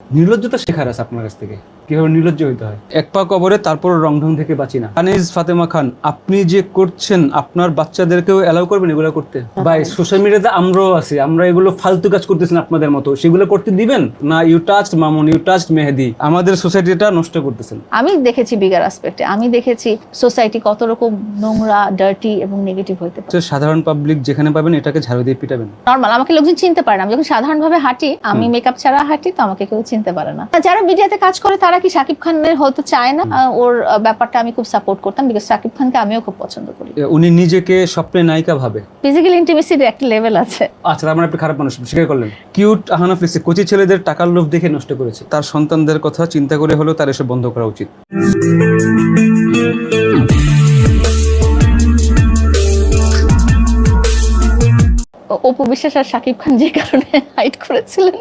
নির্লজ্জতা শেখার আছে আপনার কাছ থেকে, কিভাবে নির্লজ্জ হইতে হয়। এক পা কবরে তারপর রংঢং থেকে বাঁচি না। আনিস ফাতেমা খান, আপনি যে করছেন আপনার বাচ্চাদেরকেও অ্যালাউ করবেন এগুলো করতে? ভাই সোশ্যাল মিডিয়াতে আমরাও আছি, আমরা এগুলো ফালতু কাজ করতেছি না আপনাদের মতো, সেগুলো করতে দিবেন না? You touched Mamun, you touched Mehedi, আমাদের সোসাইটিটা নষ্ট করতেছেন। আমি দেখেছি বিগার অ্যাসপেক্টে, আমি দেখেছি সোসাইটি কত রকম নোংরা, ডার্টি এবং নেগেটিভ হইতে পারে। সাধারণ পাবলিক যেখানে পাবেন এটাকে ঝাড়ু দিয়ে পিটাবেন। নর্মাল, আমাকে লোকজন চিনতে পারে না। আমি যখন সাধারণভাবে হাঁটি, আমি মেকআপ ছাড়া হাঁটি, তো আমাকে কেউ চিনতে পারে না। যারা মিডিয়াতে কাজ করে তারা কি শাকিব খানের হতে চায় না? ওর ব্যাপারটা আমি খুব সাপোর্ট করতাম, বিকজ শাকিব খানকে আমিও খুব পছন্দ করি। উনি নিজেকে স্বপ্নের নায়িকা ভাবে। ফিজিক্যাল ইন্টিমেসির একটা লেভেল আছে। আচ্ছা, তার মানে আপনি খারাপ মানুষ স্বীকার করলেন। কিউট আহানাফ লিখছে, কচি ছেলেদের টাকার লোভ দেখে নষ্ট করেছে। তার সন্তানদের কথা চিন্তা করে হলেও তার এসব বন্ধ করা উচিত। অপু বিশ্বাস আর শাকিব খান যে কারণে হাইট করেছিলেন,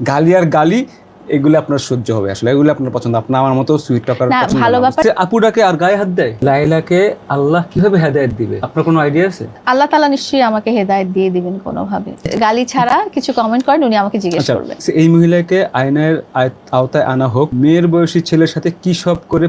গালি আর গালি এগুলো আপনার সহ্য হবে, আসলে এগুলো আপনার পছন্দ। আপনার আমার মতো সুইট টকার না, পছন্দ ভালো না। ব্যাপার। যে আপুটাকে আর গায়ে হাত দেয়, লাইলাকে আল্লাহ কিভাবে হেদায়েত দিবে আপনার কোনো আইডিয়া আছে? আল্লাহ তাআলা নিশ্চয়ই আমাকে হেদায়েত দিয়ে দিবেন কোনোভাবে। গালি ছাড়া কিছু কমেন্ট করেন, উনি আমাকে জিজ্ঞেস করবেন। এই মহিলাকে আইনের আওতায় আনা হোক। মেয়ের বয়সী ছেলের সাথে কি সব করে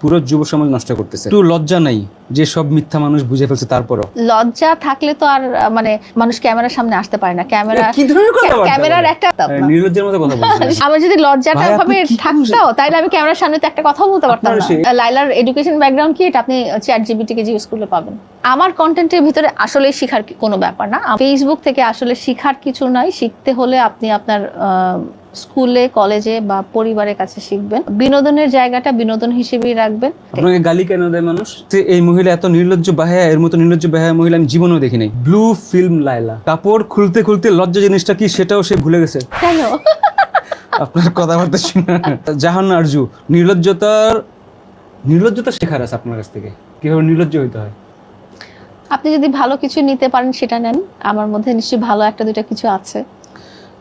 পুরো যুব সমাজ নষ্ট করতেছে। একটু লজ্জা নাই যে সব মিথ্যা মানুষ বুঝে ফেলছে? তারপরও লজ্জা থাকলে তো আর মানে মানুষ ক্যামেরার সামনে আসতে পারে না। ক্যামেরার একটা নির্লজ্জের মতো কথা বলছেন। আমার যদি লজ্জাটা ভাবে থাকতো, তাহলে আমি ক্যামেরার সামনে তো একটা কথা বলতে পারতাম না। লাইলার এডুকেশন ব্যাকগ্রাউন্ড কি, এটা আপনি চ্যাট জিপিটি কে জিজ্ঞেস করলে পাবেন। আমার কন্টেন্টের ভিতরে আসলে শিখার কোনো ব্যাপার না। ফেসবুক থেকে আসলে শিখার কিছু নাই। শিখতে হলে আপনি আপনার স্কুলে, কলেজে বা পরিবারের কাছে শিখবেন। বিনোদনের জায়গাটা বিনোদন হিসেবেই রাখবেন। আপনাকে গালি কেন দেয় মানুষ? এই মহিলা এত নির্লজ্জ বাহায়া, এর মতো নির্লজ্জ বাহায়া মহিলা আমি জীবনেও দেখি নাই। ব্লু ফিল্ম লাইলা, কাপড় খুলতে খুলতে লজ্জা জিনিসটা কি সেটাও সে ভুলে গেছে। কেন? আপনার কথাবার্তা শুনে। জাহান আরজু, নির্লজ্জতা শেখার আছে আপনার কাছ থেকে, কিভাবে নির্লজ্জ হইতে হয়। আপনি যদি ভালো কিছু নিতে পারেন সেটা নেন। আমার মধ্যে নিশ্চয়ই ভালো একটা দুইটা কিছু আছে।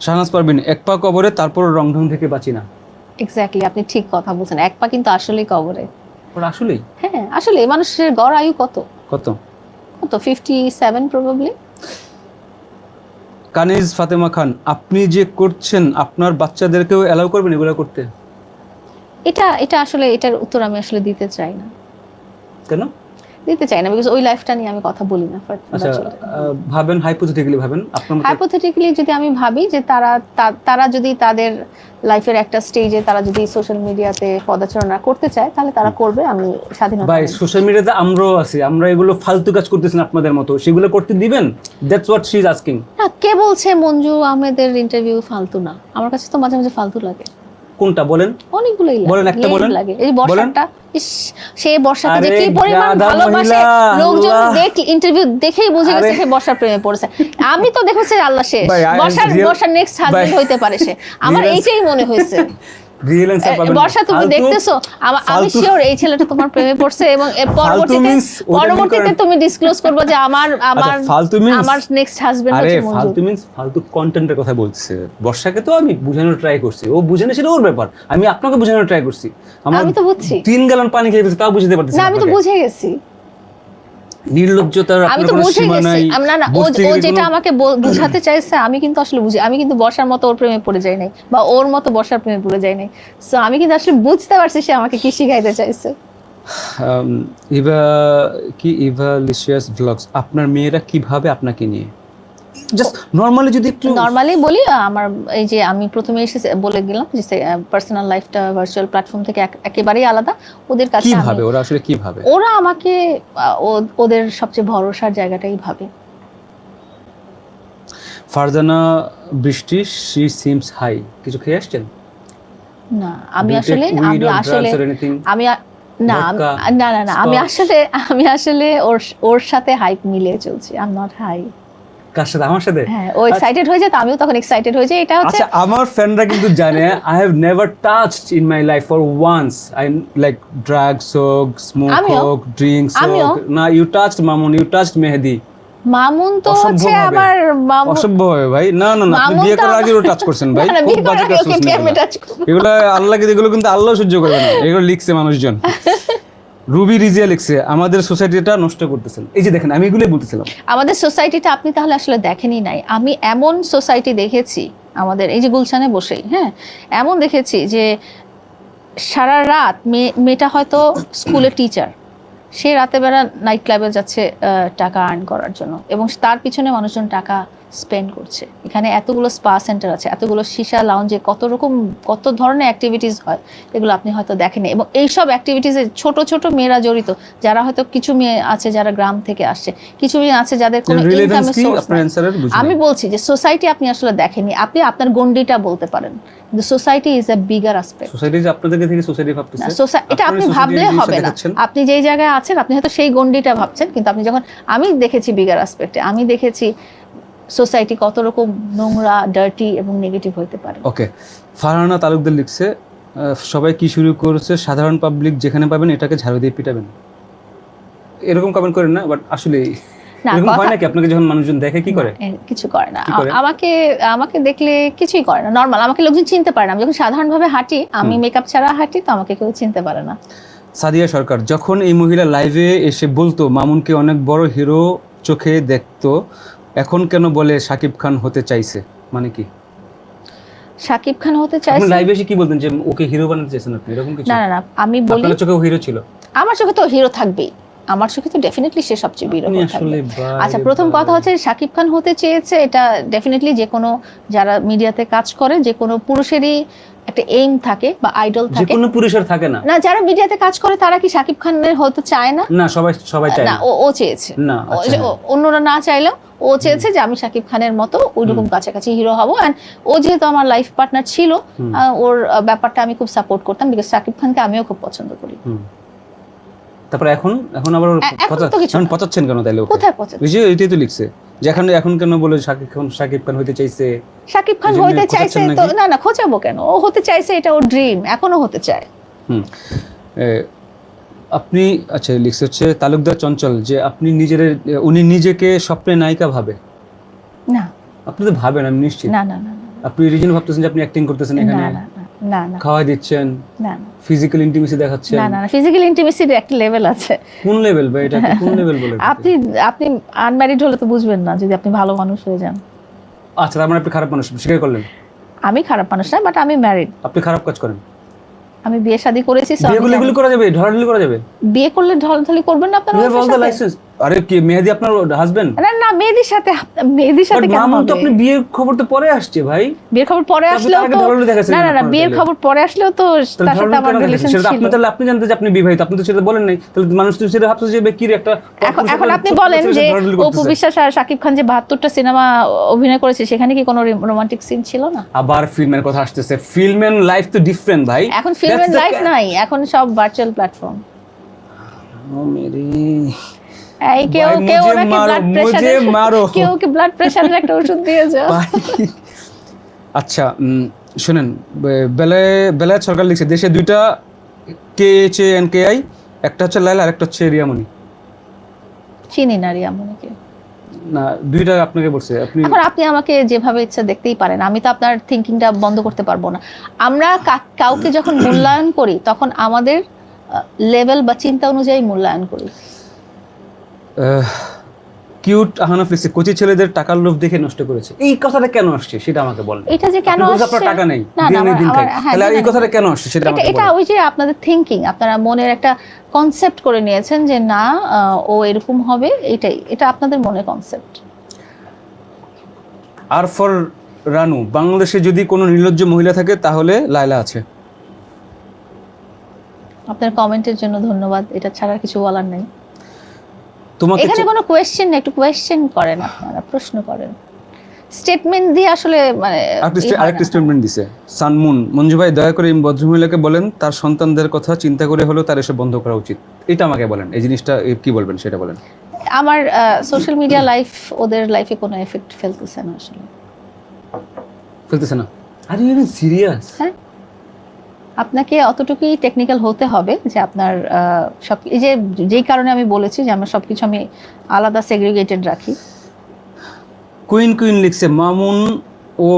শাহনাজ পারভিন, এক পা কবরে তারপর রংঢং থেকে বাঁচি না। এক্স্যাক্টলি, আপনি ঠিক কথা বলছেন। এক পা কিন্তু আসলেই কবরে। আসলেই? হ্যাঁ, আসলে মানুষের গড় আয়ু কত? 57 প্রবাবলি। কানিজ ফাতেমা খান, আপনি যে করছেন আপনার বাচ্চাদেরকেও অ্যালাউ করবেন এগুলো করতে? এটা আসলে এটার উত্তর আমি আসলে দিতে চাই না। কেন দিতে চাই না? বিকজ ওই লাইফটা নিয়ে আমি কথা বলি না। আচ্ছা, ভাবেন হাইপোথেটিক্যালি, ভাবেন আপনার হাইপোথেটিক্যালি যদি আমি ভাবি যে তারা যদি তাদের লাইফের একটা স্টেজে তারা যদি সোশ্যাল মিডিয়াতে পদাচারণা করতে চায়, তাহলে তারা করবে। আমি স্বাধীনতা। ভাই সোশ্যাল মিডিয়াতে আমরাও আছি, আমরা এগুলো ফালতু কাজ করতেছি না আপনাদের মতো, সেগুলো করতে দিবেন? That's what she is asking. না, কে বলছে মঞ্জু আহমেদের ইন্টারভিউ ফালতু না? আমার কাছে তো মাঝে মাঝে ফালতু লাগে। কোনটা বলেন? অনেকগুলোই বলেন, একটা বলেন। লাগে। এই বর্ষাটা, সে বর্ষাকে যে কি পরিমাণ ভালোবাসে, লোকজন ইন্টারভিউ দেখেই বুঝে গেছে সে বর্ষার প্রেমে পড়েছে। আমি তো দেখেছি আল্লাহ শেষ, বর্ষার নেক্সট হাজবেন্ড হইতে পারে সে। আমার এইটাই মনে হয়েছে। বর্ষা, তুমি দেখতেছো, আমি শিওর এই ছেলেটা তোমার প্রেমে পড়ছে এবং পরবর্তীতে তুমি ডিসক্লোজ করবে যে আমার নেক্সট হাজবেন্ড হচ্ছে মঞ্জু। ফালতু কন্টেন্টের কথা বলছে। বর্ষাকে তো আমি বোঝানোর ট্রাই করছি, ও বুঝে না সেটা ওর ব্যাপার। আমি আপনাকে বোঝানোর ট্রাই করছি। আমি তো বুঝছি 3 গ্যালন পানি খেয়ে গেছে, তাও বুঝতে পারতেছি না। আমি তো বুঝে গেছি নির্লজ্জতার। আমি তো বুঝে গেছি। না, ও যেটা আমাকে বুঝাতে চাইছে আমি কিন্তু আসলে বুঝি। আমি কিন্তু বর্ষার মতো ওর প্রেমে পড়ে যাই নাই, বা ওর মতো বর্ষার প্রেমে পড়ে যাই নাই। সো আমি কিন্তু আসলে বুঝতে পারছি সে আমাকে কি শিখাইতে চাইছে। ইভালিশিয়াস ব্লগস, আপনার মেয়েরা কিভাবে আপনাকে নিয়ে, জাস্ট নরমালি যদি একটু নরমালি বলি, আমার এই যে আমি প্রথমে এসে বলে গেলাম যে পার্সোনাল লাইফটা ভার্চুয়াল প্ল্যাটফর্ম থেকে একেবারেই আলাদা। ওদের কাছে কিভাবে ওরা আসলে কিভাবে ওরা আমাকে ওদের সবচেয়ে ভরসার জায়গাটাই ভাবে। ফারজানা বৃষ্টি, শি সিমস হাই, কিছু খেয়ে আসছেন? না, আমি আসলে ওর সাথে হাইপ মিলিয়ে চলছি। I am not high. কার সাথে? আমার সাথে? হ্যাঁ, ও এক্সাইটেড হয়ে যায় তো আমিও তখন এক্সাইটেড হয়ে যাই। এটা হচ্ছে, আচ্ছা, আমার ফ্রেন্ডরা কিন্তু জানে I have never touched in my life for once. I like drugs হোক, স্মোক হোক, ড্রিঙ্কস হোক। না, you touched Mamun, you touched Mehedi. Mamun তো হচ্ছে আমার অসভ্য হবে ভাই। না না না, আপনি বিয়ে করার আগে ও টাচ করছেন ভাই। খুব বাজে টাচ করছেন এগুলো। আল্লাহকে, এগুলো কিন্তু আল্লাহ সহ্য করবে না। এগুলো লিখছে মানুষজন। রুবি রিজিয়া লিখছে আমাদের সোসাইটিটা নষ্ট করতেছেন। এই যে দেখেন আমি এগুলোই বলতেছিলাম, আমাদের সোসাইটিটা আপনি তাহলে আসলে দেখেনই নাই। আমি এমন সোসাইটি দেখেছি আমাদের এই যে গুলশানে বসেই, হ্যাঁ, এমন দেখেছি যে সারা রাত মেয়েটা হয়তো স্কুলের টিচার, সে রাতে বেলা নাইট ক্লাবে যাচ্ছে টাকা আর্ন করার জন্য, এবং তার পিছনে মানুষজন টাকা স্পেন্ড করছে। এখানে এতগুলো স্পা সেন্টার আছে, এতগুলো সীসা লাউঞ্জে কত ধরনের অ্যাক্টিভিটিস হয়, এগুলো আপনি হয়তো দেখেনি। এবং এইসব অ্যাক্টিভিটিসে ছোট ছোট মেয়েরা জড়িত, যারা হয়তো কিছু মেয়ে আছে যারা গ্রাম থেকে আসছে, কিছু মেয়ে আছে যাদের কোনো ইনকামের সোর্স নেই। আমি বলছি যে সোসাইটি আপনি আসলে দেখেননি, আপনি আপনার গন্ডিটা বলতে পারেন, কিন্তু society is a bigger aspect. Society যে আপনাদেরকে থেকে সোসাইটি ভাবতেছে, এটা আপনি ভাবলে হবে না। আপনি যেই জায়গায় আছেন আপনি হয়তো সেই গন্ডিটা ভাবছেন, কিন্তু আপনি যখন, আমি দেখেছি বিগার অ্যাসপেক্টে, আমি দেখেছি সোসাইটি কত রকম নোংরা, ডার্টি এবং নেগেটিভ হতে পারে। ওকে, ফারহানা তালুকদার লিখছে সবাই কি শুরু করেছে, সাধারণ পাবলিক যেখানে পাবেন এটাকে ঝাড়ু দিয়ে পিটাবেন। এরকম কমেন্ট করেন না, বাট আসলে এরকম হয় নাকি আপনাকে যখন মানুষজন দেখে কি করে? কিছু করে না, আমাকে দেখলে কিছুই করে না, নরমাল। আমাকে লোকজন চিনতে পারে না, আমি যখন সাধারণভাবে হাঁটি, আমি মেকআপ ছাড়া হাঁটি, তো আমাকে কেউ চিনতে পারে না। সাদিয়া সরকার, যখন এই মহিলা লাইভে এসে বলতো মামুনকে অনেক বড় হিরো চোখে দেখতো, এখন কেন বলে শাকিব খান হতে চাইছে, মানে কি? শাকিব খান হতে চাইছে, আপনি লাইভে এসে কি বলতেন যে ওকে হিরো বানাতে চাইছেন আপনি, এরকম কিছু? না না না, আমি বলি আপনার চোখে হিরো ছিল। আমার চোখে তো হিরো থাকবেই, আমার চোখে তো ডেফিনেটলি সে সবচেয়ে বড় থাকবে। আচ্ছা, প্রথম কথা হচ্ছে শাকিব খান হতে চেয়েছে, এটা ডেফিনেটলি যে কোনো যারা মিডিয়াতে কাজ করে, যে কোনো পুরুষেরই একটা এইম থাকে বা আইডল থাকে। যে কোনো পুরুষের থাকে না? না, যারা মিডিয়াতে কাজ করে তারা কি শাকিব খানের হতে চায় না? না, সবাই চায় না। ও চেয়েছে না, অন্যরা না চাইলেও ও চেয়েছে যে আমি শাকিব খানের মতো ওইরকম কাছাকাছি হিরো হব। এন্ড ও যেহেতু আমার লাইফ পার্টনার ছিল, ওর ব্যাপারটা আমি খুব সাপোর্ট করতাম, বিকজ শাকিব খানকে আমিও খুব পছন্দ করি। তারপর এখন আবার পচাচ্ছেন কেন তাইলে? কোথায় পচাচ্ছেন? এটাই তো লিখছে যে এখন কেন বলে শাকিব খান হইতে চাইছে, শাকিব খান হইতে চাইছে তো না খোঁচাবো কেন, ও হতে চাইছে, এটা ওর ড্রিম, এখনো হতে চায়। আপনি আচ্ছা লিখছে হচ্ছে তালুকদার চঞ্চল যে উনি নিজেকে স্বপ্নের নায়িকা ভাবে না? আপনি তো ভাবেন, আমি নিশ্চিত। না না না, আপনি রিজন ভাবতেছেন যে আপনি অ্যাক্টিং করতেছেন এখানে? না না না, খাওয়াই দিচ্ছেন, না ফিজিক্যাল ইন্টিমেসি দেখাচ্ছেন? না না, ফিজিক্যাল ইন্টিমেসির একটা লেভেল আছে। কোন লেভেল ভাই, এটা কোন লেভেল বলে? আপনি আনম্যারিড হলে তো বুঝবেন না, যদি আপনি ভালো মানুষ হয়ে যান। আচ্ছা, তার মানে আপনি খারাপ মানুষ স্বীকার করলেন? আমি খারাপ মানুষ না, বাট আমি ম্যারিড। আপনি খারাপ কাজ করেন? আমি বিয়ে শাদী করেছি। বিয়ে করা যাবে, ঢলাঢলি করা যাবে? বিয়ে করলে ঢলাঢলি করবেন না আপনারা? আরে কি মেহেদি আপনার হাজবেন্ড? না, মেহেদির সাথে কেন মামুন তো আপনি বিয়ের খবর তো পরে আসছে ভাই। বিয়ের খবর পরে আসলেও তো না, বিয়ের খবর পরে আসলেও তো তার সাথে আমার রিলেশন ছিল। আপনি জানতে যে আপনি বিবাহিত, আপনি তো সেটা বলেন নাই, তাহলে মানুষ তো সেটা ভাবছে যে কি একটা। এখন আপনি বলেন যে অপু বিশ্বাস আর শাকিব খান যে 72টা সিনেমা অভিনয় করেছে, সেখানে কি কোনো রোমান্টিক সিন ছিল না? আবার ফিল্মের কথা আসতেছে, ফিল্ম এন্ড লাইফ তো ডিফারেন্ট ভাই। এখন ফিল্ম এন্ড লাইফ নাই, এখন সব ভার্চুয়াল প্ল্যাটফর্ম। ও মেরি, কেউ ব্লাড প্রেসারের একটা ওষুধ দিয়ে যাও। আচ্ছা শুনেন, বেলায়েত সরকার লিখছে দেশে দুইটা KHANKI, একটা হচ্ছে লায়লা আর একটা হচ্ছে রিয়ামণি। চিনি না রিয়ামণিকে। না, দুইটা আপনাকে বলছে। আপনি আমাকে যেভাবে ইচ্ছা দেখতেই পারেন, আমি তো আপনার থিঙ্কিংটা বন্ধ করতে পারবো না। আমরা কাউকে যখন মূল্যায়ন করি তখন আমাদের লেভেল বা চিন্তা অনুযায়ী মূল্যায়ন করি। কিউট আহানাফ লিখছে কোচি ছেলেদের টাকার লোভ দেখে নষ্ট করেছে। এই কথাটা কেন আসছে সেটা আমাকে বলেন। এটা যে কেন আসছে, আপনার টাকা নেই, তাহলে এই কথাটা কেন আসছে সেটা আমাকে বলেন। এটা ওই যে আপনাদের থিঙ্কিং, আপনারা মনের একটা কনসেপ্ট করে নিয়েছেন যে না ও এরকম হবে, এটা আপনাদের মনের কনসেপ্ট। আর ফর রানু, বাংলাদেশে যদি কোনো নির্লজ্জ মহিলা থাকে তাহলে লায়লা আছে। আপনার কমেন্টের জন্য ধন্যবাদ, এটা ছাড়া কিছু বলার নেই। এখানে কোনো কোয়েশ্চেন নেই, একটু কোয়েশ্চেন করেন, আপনারা প্রশ্ন করেন, স্টেটমেন্ট দিয়ে আসলে মানে আরেকটা স্টেটমেন্ট দিছে সানমুন। মঞ্জু ভাই দয়া করে এই ভদ্রমহিলাকে বলেন তার সন্তানদের কথা চিন্তা করে হলো তার এসব বন্ধ করা উচিত। এটা আমাকে বলেন, এই জিনিসটা কি বলবেন সেটা বলেন। আমার সোশ্যাল মিডিয়া লাইফ ওদের লাইফে কোনো এফেক্ট ফেলতেছে না, আসলে ফেলতেছে না। Are you even serious? হ্যাঁ, আপনাকে অতটুকুই টেকনিক্যাল হতে হবে যে আপনার সব, এই যে যেই কারণে আমি বলেছি যে আমার সবকিছু আমি আলাদা সেগ্রিগেটেড রাখি। কুইন লিখছে মামুন ও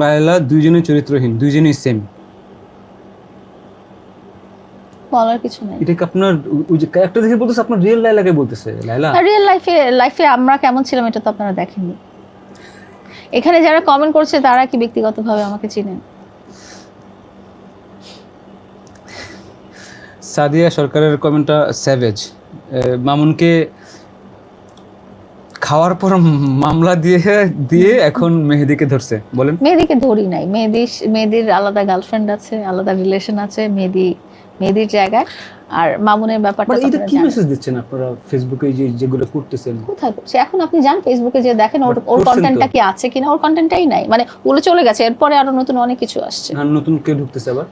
লায়লা দুইজনই চরিত্রহীন, দুইজনই সেম। বলার কিছু নাই। এটা কি আপনার ওই যে ক্যারেক্টার দেখে বলতেছে, আপনার রিয়েল লাইলাকে বলতেছে? লাইলা রিয়েল লাইফে আমরা কেমন ছিলাম এটা তো আপনারা দেখেননি। এখানে যারা কমেন্ট করছে তারা কি ব্যক্তিগতভাবে আমাকে চিনেন? সাদিয়া সরকারের কমেন্টটা স্যাভেজ। মামুনকে খাওয়ার পর মামলা দিয়ে এখন মেহেদীকে ধরছে, বলেন। মেহেদীকে ধরি নাই, মেহেদীর আলাদা গার্লফ্রেন্ড আছে, আলাদা রিলেশন আছে মেহেদীর জায়গায়। আর মামুনের ব্যাপারটা মানে এটা আপনারা কি জানেন। মেসেজ দিচ্ছেন আপনারা ফেসবুকে যেগুলো করতেছেন? কোথায় করছে এখন? আপনি যান ফেসবুকে যে দেখেন ওর করছেন তো। কন্টেন্টটা কি আছে কিনা। ওর কন্টেন্টটাই নাই, মানে ওগুলো চলে গেছে, এরপরে আরো নতুন অনেক কিছু আসছে। আর নতুন কে ঢুকতেছে আবার?